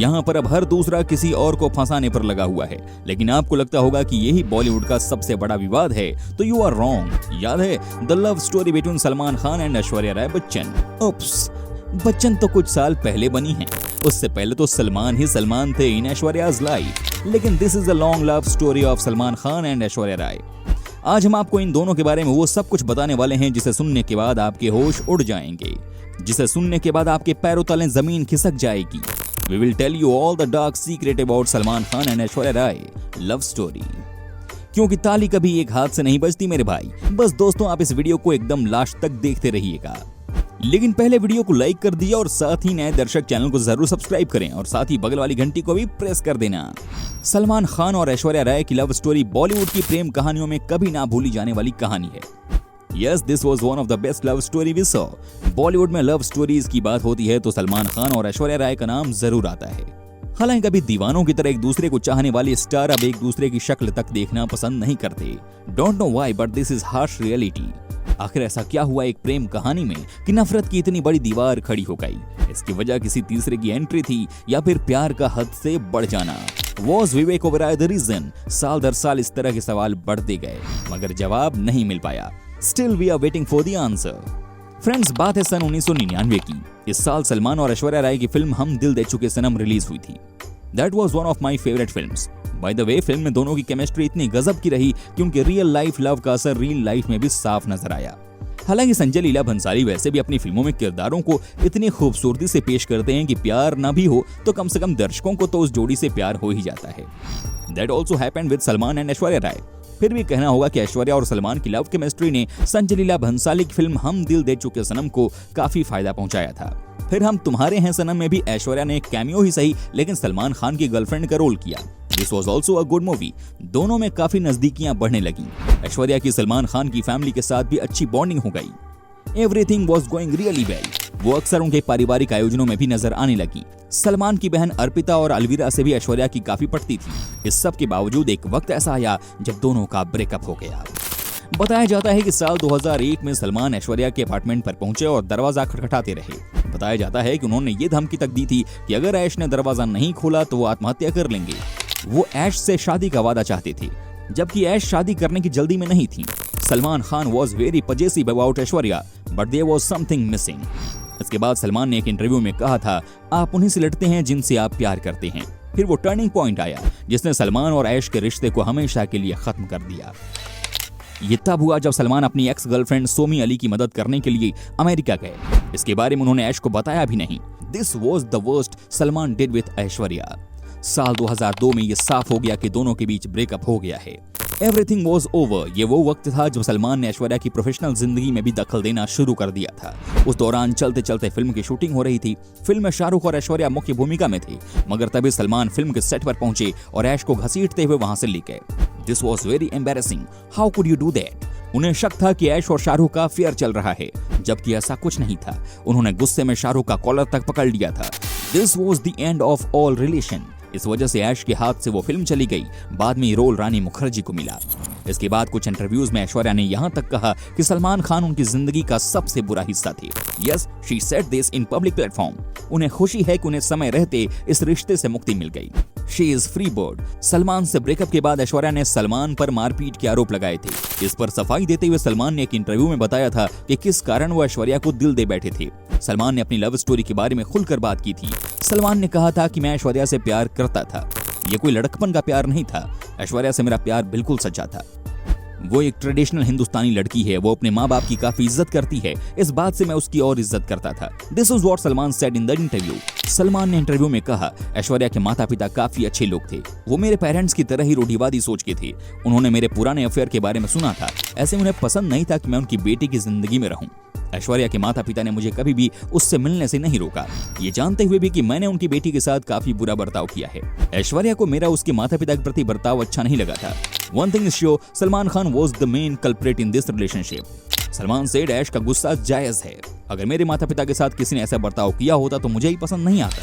यहाँ पर अब हर दूसरा किसी और को फंसाने पर लगा हुआ है। लेकिन आपको लगता होगा कि यही बॉलीवुड का सबसे बड़ा विवाद है, तो यू आर रॉन्ग। याद है the love story between Salman Khan and Aishwarya Rai Bachchan? Oops, Bachchan तो कुछ साल पहले बनी है, उससे पहले तो सलमान ही सलमान थे इन ऐश्वर्याज लाइफ। लेकिन this is a long love story of Salman Khan and Aishwarya Rai. आज हम आपको इन दोनों के बारे में वो सब कुछ बताने वाले हैं जिसे सुनने के बाद आपके होश उड़ जाएंगे, जिसे सुनने के बाद आपके पैरों तले जमीन खिसक जाएगी। We will tell you all the dark secret about Salman Khan and Aishwarya Rai love story. क्योंकि ताली कभी एक हाथ से नहीं बजती मेरे भाई। बस दोस्तों, आप इस वीडियो को एकदम लास्ट तक देखते रहिएगा। लेकिन पहले वीडियो को लाइक कर दिया और साथ ही नए दर्शक चैनल को जरूर सब्सक्राइब करें और साथ ही बगल वाली घंटी को भी प्रेस कर देना। सलमान खान और ऐश्वर्या राय की लव स्टोरी बॉलीवुड की प्रेम कहानियों में कभी ना भूली जाने वाली कहानी है। Yes, this was one of the best love story we saw. Bollywood में लव स्टोरीज की बात होती है तो सलमान खान और ऐश्वर्या राय का नाम जरूर आता है। हालांकि कभी दीवानों की तरह एक दूसरे को चाहने वाले स्टार अब एक दूसरे की शक्ल तक देखना पसंद नहीं करते। Don't know why, but this is harsh reality. आखिर ऐसा क्या हुआ एक प्रेम कहानी में कि नफरत की इतनी बड़ी दीवार खड़ी हो गई? इसकी वजह किसी तीसरे की एंट्री थी या फिर प्यार का हद से बढ़ जाना? Was Vivek Oberoi the reason? साल दर साल इस तरह के सवाल बढ़ते गए मगर जवाब नहीं मिल पाया। Still we are waiting for the answer. Friends, बात है सन 1999 की। इस साल सलमान और ऐश्वर्या राय की फिल्म हम दिल दे चुके सनम रिलीज हुई थी। That was one of my favorite films. By the way, film में दोनों की केमिस्ट्री इतनी गजब की रही कि उनके रियल लाइफ लव का असर रियल लाइफ में भी साफ नजर आया। हालांकि संजय लीला भंसाली वैसे भी अपनी फिल्मों में किरदारों को इतनी खूबसूरती से पेश करते हैं कि प्यार ना भी हो तो कम से कम दर्शकों को तो उस जोड़ी से प्यार हो ही जाता है। That also happened with Salman and Aishwarya Rai. फिर भी कहना होगा कि ऐश्वर्या और सलमान की लव केमिस्ट्री ने संजय लीला भंसाली की फिल्म हम दिल दे चुके सनम को काफी फायदा पहुंचाया था। फिर हम तुम्हारे हैं सनम में भी ऐश्वर्या ने कैमियो ही सही लेकिन सलमान खान की गर्लफ्रेंड का रोल किया। This was also a good movie. दोनों में काफी नजदीकियां बढ़ने लगी। ऐश्वर्या की सलमान खान की फैमिली के साथ भी अच्छी बॉन्डिंग हो गई। Everything was going really well. वो अक्सर उनके पारिवारिक आयोजनों में भी नजर आने लगी। सलमान की बहन अर्पिता और अलविरा से भी ऐश्वर्या की काफी पटती थी। इस सब के बावजूद एक वक्त ऐसा आया जब दोनों का ब्रेकअप हो गया। बताया जाता है कि साल 2001 में सलमान ऐश्वर्या के अपार्टमेंट पर पहुंचे और दरवाजा खटखटाते रहे। बताया जाता है कि उन्होंने ये धमकी तक दी थी कि अगर ऐश ने दरवाजा नहीं खोला तो वो आत्महत्या कर लेंगे। वो ऐश से शादी का वादा चाहते थे, जबकि ऐश शादी करने की जल्दी में नहीं थी। Salman Khan was very possessive about Aishwarya, but there was something missing. इसके बाद सलमान ने एक इंटरव्यू में कहा था, आप उन्हीं से लड़ते हैं जिनसे आप प्यार करते हैं। फिर वो टर्निंग पॉइंट आया जिसने सलमान और ऐश के रिश्ते को हमेशा के लिए खत्म कर दिया। ये तब हुआ जब सलमान अपनी एक्स गर्लफ्रेंड सोमी अली की मदद करने के लिए अमेरिका गए। इसके बारे में उन्होंने ऐश को बताया भी नहीं। This was the worst Salman did with Aishwarya. साल 2002 में ये साफ हो गया कि दोनों के बीच ब्रेकअप हो गया है। Everything was over. ये वो वक्त था जब सलमान ने ऐश्वर्या की प्रोफेशनल जिंदगी में भी दखल देना शुरू कर दिया था। उस दौरान चलते चलते फिल्म की शूटिंग हो रही थी। फिल्म में शाहरुख और ऐश्वर्या मुख्य भूमिका में थे, मगर तभी सलमान फिल्म के सेट पर पहुंचे और ऐश को घसीटते हुए वहां से ले गए। This was very embarrassing. How could you do that? उन्हें शक था कि ऐश और शाहरुख का अफेयर चल रहा है, जबकि ऐसा कुछ नहीं था। उन्होंने गुस्से में शाहरुख का कॉलर तक पकड़ लिया था। This was the end of all relation. इस वजह से ऐश के हाथ से वो फिल्म चली गई। बाद में ये रोल रानी मुखर्जी को मिला। इसके बाद कुछ इंटरव्यूज में ऐश्वर्या ने यहाँ तक कहा कि सलमान खान उनकी जिंदगी का सबसे बुरा हिस्सा थे। Yes, she said this in public platform. उन्हें खुशी है कि उन्हें समय रहते इस रिश्ते से मुक्ति मिल गई। She is free bird. Salman से ब्रेकअप के बाद ऐश्वर्या ने सलमान पर मारपीट के आरोप लगाए थे। इस पर सफाई देते हुए सलमान ने एक इंटरव्यू में बताया था कि किस कारण वो ऐश्वर्या को दिल दे बैठे थे। सलमान ने अपनी लव स्टोरी के बारे में खुलकर बात की थी। सलमान ने कहा था कि मैं ऐश्वर्या से प्यार करता था। ये कोई लड़कपन का प्यार नहीं था। ऐश्वर्या से मेरा प्यार बिल्कुल सच्चा था। वो एक ट्रेडिशनल हिंदुस्तानी लड़की है। वो अपने माँ बाप की काफी इज्जत करती है। इस बात से मैं उसकी और इज्जत करता था। This is what Salman said in the interview. Salman ने इंटरव्यू में कहा, ऐश्वर्या के माता पिता काफी अच्छे लोग थे। वो मेरे पेरेंट्स की तरह ही रूढ़िवादी सोच के थे। उन्होंने मेरे पुराने अफेयर के बारे में सुना था। ऐसे उन्हें पसंद नहीं था कि मैं उनकी बेटी की जिंदगी में रहूं। ऐश्वर्या के माता पिता ने मुझे कभी भी उससे मिलने से नहीं रोका, ये जानते हुए भी कि मैंने उनकी बेटी के साथ काफी बुरा बर्ताव किया है। ऐश्वर्या को मेरा उसके माता पिता के प्रति बर्ताव अच्छा नहीं लगा था। One thing is sure, Salman Khan was the main culprit in this relationship. Salman said Aish का गुस्सा जायज है। अगर मेरे माता पिता के साथ किसी ने ऐसा बर्ताव किया होता तो मुझे ही पसंद नहीं आता।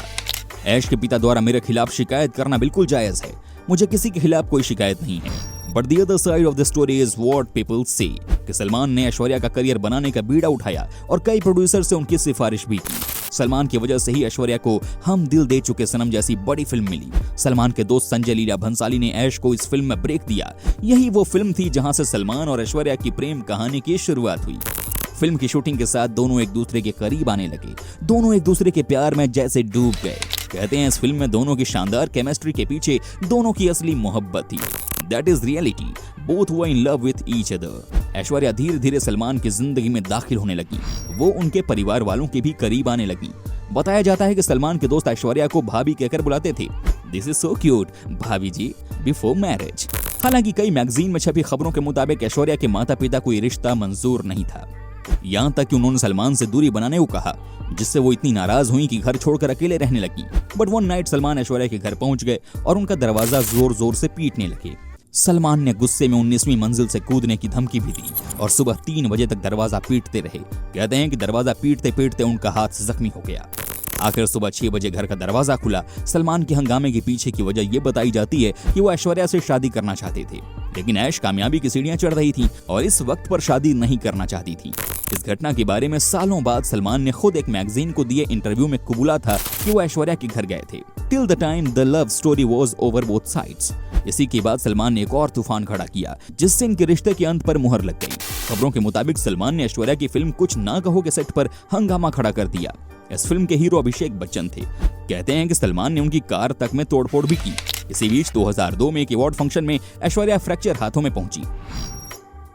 ऐश के पिता द्वारा मेरे खिलाफ शिकायत करना बिल्कुल जायज है। मुझे किसी के खिलाफ कोई शिकायत नहीं है। But the other side of the story is what people से कि सलमान ने ऐश्वर्या का करियर बनाने का बीड़ा उठाया और कई प्रोड्यूसर से उनकी सिफारिश भी की। सलमान की वजह से ही ऐश्वर्या को हम दिल दे चुके सनम जैसी बड़ी फिल्म मिली। सलमान के दोस्त संजय लीला भंसाली ने ऐश को इस फिल्म में ब्रेक दिया। यही वो फिल्म थी जहां से सलमान और ऐश्वर्या की प्रेम कहानी की शुरुआत हुई। फिल्म की शूटिंग के साथ दोनों एक दूसरे के करीब आने लगे, दोनों एक दूसरे के प्यार में जैसे डूब गए। कहते हैं इस फिल्म में दोनों की शानदार केमिस्ट्री के पीछे दोनों की असली मोहब्बत थी। That is reality, both were in love with each other. Aishwarya धीरे धीरे सलमान की जिंदगी में दाखिल होने लगी, वो उनके परिवार वालों के भी करीब आने लगी। बताया जाता है कि सलमान के दोस्त ऐश्वर्या को भाभी कहकर बुलाते थे। दिस इज सो क्यूट भाभी जी, बिफोर मैरिज। हालांकि कई मैगजीन में छपी खबरों के मुताबिक ऐश्वर्या के माता पिता को ये रिश्ता मंजूर नहीं था। यहाँ तक कि उन्होंने सलमान से दूरी बनाने को कहा, जिससे वो इतनी नाराज हुई कि घर छोड़कर अकेले रहने लगी। But one night Salman Aishwarya के घर पहुंच गए और उनका दरवाजा जोर जोर से पीटने लगे। सलमान ने गुस्से में 19वीं मंजिल से कूदने की धमकी भी दी और सुबह 3 बजे तक दरवाजा पीटते रहे। कहते हैं कि दरवाजा पीटते पीटते उनका हाथ जख्मी हो गया। आखिर सुबह 6 बजे घर का दरवाजा खुला। सलमान के हंगामे के पीछे की वजह ये बताई जाती है कि वो ऐश्वर्या से शादी करना चाहते थे, लेकिन ऐश कामयाबी की सीढ़ियां चढ़ रही थी और इस वक्त पर शादी नहीं करना चाहती थी। इस घटना के बारे में सालों बाद सलमान ने खुद एक मैगजीन को दिए इंटरव्यू में कबूला था कि वो ऐश्वर्या के घर गए थे। Till the time the love story was over both sides. इसी के बाद सलमान ने एक और तूफान खड़ा किया, जिससे इनके रिश्ते के अंत पर मुहर लग गई। खबरों के मुताबिक सलमान ने ऐश्वर्या की फिल्म कुछ ना कहो के सेट पर हंगामा खड़ा कर दिया। इस फिल्म के हीरो अभिषेक बच्चन थे। कहते हैं कि सलमान ने उनकी कार तक में तोड़फोड़ भी की। इसी बीच 2002 में एक अवार्ड फंक्शन में ऐश्वर्या फ्रैक्चर हाथों में पहुंची।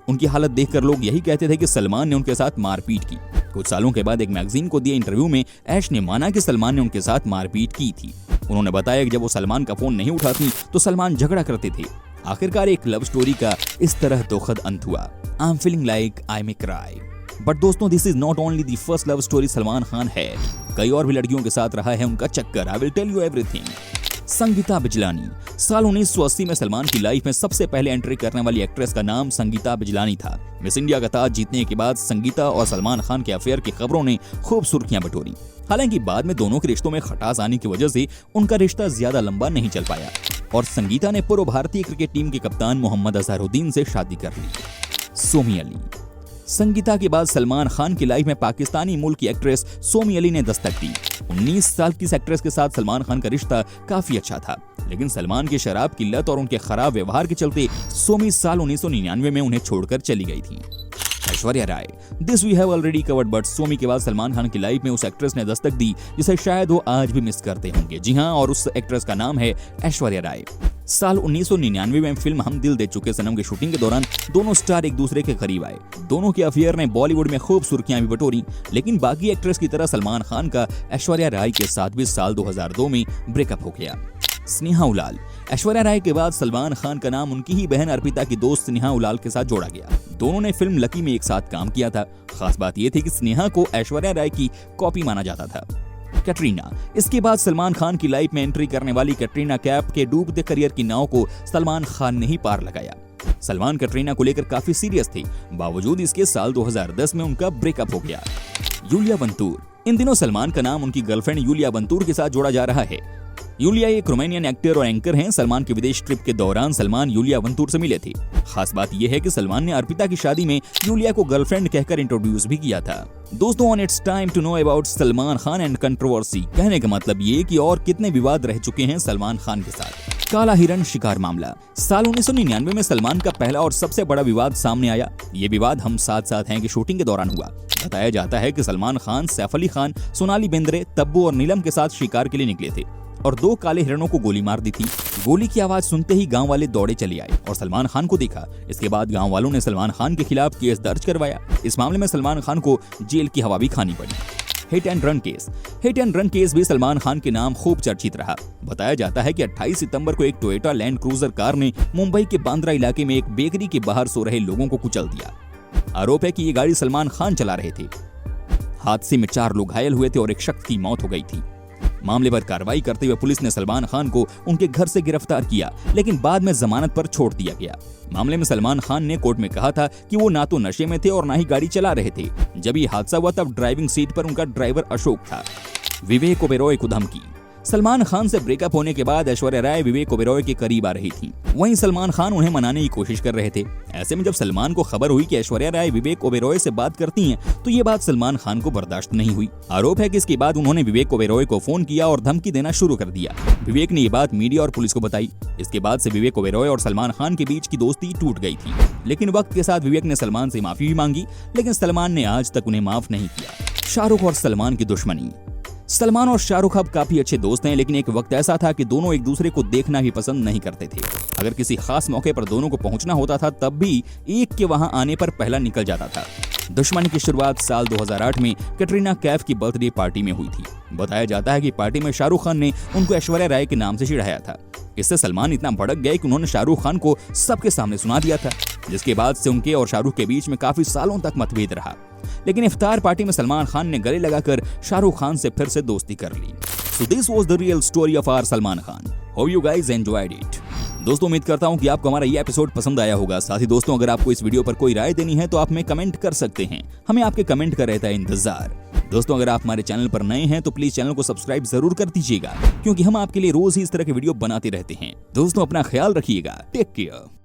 उनकी हालत देखकर लोग यही कहते थे कि सलमान ने उनके साथ मारपीट की। कुछ सालों के बाद एक मैगजीन को दिए इंटरव्यू में ऐश ने माना कि सलमान ने उनके साथ मारपीट की थी। उन्होंने बताया कि जब वो सलमान का फोन नहीं उठाती तो सलमान झगड़ा करते थे। आखिरकार एक लव स्टोरी का इस तरह दुखद अंत हुआ। I am feeling like I may cry. But दोस्तों, this is not only the first love story Salman Khan है। कई और भी लड़कियों के साथ रहा है उनका चक्कर। I will tell you everything. Sangeeta Bijlani. साल 1980 में सलमान की लाइफ में सबसे पहले एंट्री करने वाली एक्ट्रेस का नाम संगीता बिजलानी था। मिस इंडिया का ताज जीतने के बाद संगीता और सलमान खान के अफेयर की खबरों ने खूब सुर्खियां बटोरी। हालांकि बाद में दोनों के रिश्तों में खटास आने की वजह से उनका रिश्ता ज्यादा लंबा नहीं चल पाया और संगीता ने पूर्व भारतीय क्रिकेट टीम के कप्तान मोहम्मद अजहरुद्दीन से शादी कर ली। सोमी अली। संगीता के बाद सलमान खान की लाइफ में पाकिस्तानी मूल की एक्ट्रेस सोमी अली ने दस्तक दी। 19 साल की इस एक्ट्रेस के साथ सलमान खान का रिश्ता काफी अच्छा था, लेकिन सलमान की शराब की लत और उनके खराब व्यवहार के चलते सोमी साल 1999 में उन्हें छोड़कर चली गई थी। Aishwarya Rai. This we have already covered, but Somy के बाद सलमान खान की लाइफ में उस एक्ट्रेस ने दस्तक दी जिसे शायद वो आज भी मिस करते होंगे। जी हाँ, और उस एक्ट्रेस का नाम है ऐश्वर्या राय। साल 1999 में फिल्म हम दिल दे चुके सनम की शूटिंग के दौरान दोनों स्टार एक दूसरे के करीब आए। दोनों के अफेयर ने बॉलीवुड में खूब सुर्खियां भी बटोरी, लेकिन बाकी एक्ट्रेस की तरह सलमान खान का ऐश्वर्या राय के साथ भी साल 2002 में ब्रेकअप हो गया। स्नेहा उलाल। ऐश्वर्या राय के बाद सलमान खान का नाम उनकी ही बहन अर्पिता की दोस्त स्नेहा उलाल के साथ जोड़ा गया। दोनों ने फिल्म लकी में एक साथ काम किया था। खास बात यह थी कि स्नेहा को ऐश्वर्या राय की कॉपी माना जाता था। कैटरीना। इसके बाद सलमान खान की लाइफ में एंट्री करने वाली कैटरीना कैफ के डूबते करियर की नाव को सलमान खान ने ही पार लगाया। सलमान कैटरीना को लेकर काफी सीरियस थे, बावजूद इसके साल 2010 में उनका ब्रेकअप हो गया। Yulia Vantur. इन दिनों सलमान का नाम उनकी गर्लफ्रेंड यूलिया वंतूर के साथ जोड़ा जा रहा है। यूलिया एक रोमानियन एक्टर और एंकर हैं। सलमान के विदेश ट्रिप के दौरान सलमान यूलिया वंतूर से मिले थे। खास बात यह है कि सलमान ने अर्पिता की शादी में यूलिया को गर्लफ्रेंड कहकर इंट्रोड्यूस भी किया था। दोस्तों, on it's time to know about Salman Khan and controversy. कहने का मतलब ये कि और कितने विवाद रह चुके हैं सलमान खान के साथ। काला हिरण शिकार मामला। साल 1999 में सलमान का पहला और सबसे बड़ा विवाद सामने आया। ये विवाद हम साथ साथ हैं कि शूटिंग के दौरान हुआ। बताया जाता है कि सलमान खान, सैफ अली खान, सोनाली बेंद्रे, तब्बू और नीलम के साथ शिकार के लिए निकले थे और 2 काले हिरणों को गोली मार दी थी। गोली की आवाज सुनते ही गांव वाले दौड़े चले आए और सलमान खान को देखा। इसके बाद गांव वालों ने सलमान खान के खिलाफ केस दर्ज करवाया। इस मामले में सलमान खान को जेल की हवा भी खानी पड़ी। Hit and run case. Hit and run case भी सलमान खान के नाम खूब चर्चित रहा। बताया जाता है कि 28 सितंबर को एक टोयोटा लैंड क्रूजर कार ने मुंबई के बांद्रा इलाके में एक बेकरी के बाहर सो रहे लोगों को कुचल दिया। आरोप है कि ये गाड़ी सलमान खान चला रहे थे। हादसे में 4 लोग घायल हुए थे और एक शख्स की मौत हो गई थी। मामले पर कार्रवाई करते हुए पुलिस ने सलमान खान को उनके घर से गिरफ्तार किया, लेकिन बाद में जमानत पर छोड़ दिया गया। मामले में सलमान खान ने कोर्ट में कहा था कि वो ना तो नशे में थे और ना ही गाड़ी चला रहे थे। जब ये हादसा हुआ तब ड्राइविंग सीट पर उनका ड्राइवर अशोक था। विवेक ओबेरॉय को धमकी। सलमान खान से ब्रेकअप होने के बाद ऐश्वर्या राय विवेक ओबेरॉय के करीब आ रही थी। वहीं सलमान खान उन्हें मनाने की कोशिश कर रहे थे। ऐसे में जब सलमान को खबर हुई कि ऐश्वर्या राय विवेक ओबेरॉय से बात करती हैं, तो ये बात सलमान खान को बर्दाश्त नहीं हुई। आरोप है कि इसके बाद उन्होंने विवेक ओबेरॉय को फोन किया और धमकी देना शुरू कर दिया। विवेक ने ये बात मीडिया और पुलिस को बताई। इसके बाद से विवेक ओबेरॉय और सलमान खान के बीच की दोस्ती टूट गई थी। लेकिन वक्त के साथ विवेक ने सलमान से माफी भी मांगी, लेकिन सलमान ने आज तक उन्हें माफ नहीं किया। शाहरुख और सलमान की दुश्मनी। सलमान और शाहरुख अब काफी अच्छे दोस्त हैं, लेकिन एक वक्त ऐसा था कि दोनों एक दूसरे को देखना भी पसंद नहीं करते थे। अगर किसी खास मौके पर दोनों को पहुंचना होता था, तब भी एक के वहां आने पर पहला निकल जाता था। दुश्मनी की शुरुआत साल 2008 में कैटरीना कैफ की बर्थडे पार्टी में हुई थी। बताया जाता है कि पार्टी में शाहरुख खान ने उनको ऐश्वर्या राय के नाम से चिढ़ाया था। इससे सलमान इतना भड़क गए कि उन्होंने शाहरुख खान को सबके सामने सुना दिया था, जिसके बाद से उनके और शाहरुख के बीच में काफी सालों तक मतभेद रहा। लेकिन इफ्तार पार्टी में सलमान खान ने गले लगाकर शाहरुख खान से फिर से दोस्ती कर ली। So this was the real story of our Salman Khan. Hope you guys enjoyed it. दोस्तों, उम्मीद करता हूं कि आपको हमारा ये एपिसोड पसंद आया होगा। साथ ही दोस्तों, अगर आपको इस वीडियो पर कोई राय देनी है तो आप हमें कमेंट कर सकते हैं। हमें आपके कमेंट का रहता है इंतजार। दोस्तों, अगर आप हमारे चैनल पर नए हैं तो प्लीज चैनल को सब्सक्राइब जरूर कर दीजिएगा, क्योंकि हम आपके लिए रोज ही इस तरह के वीडियो बनाते रहते हैं। दोस्तों, अपना ख्याल रखिएगा। Take care.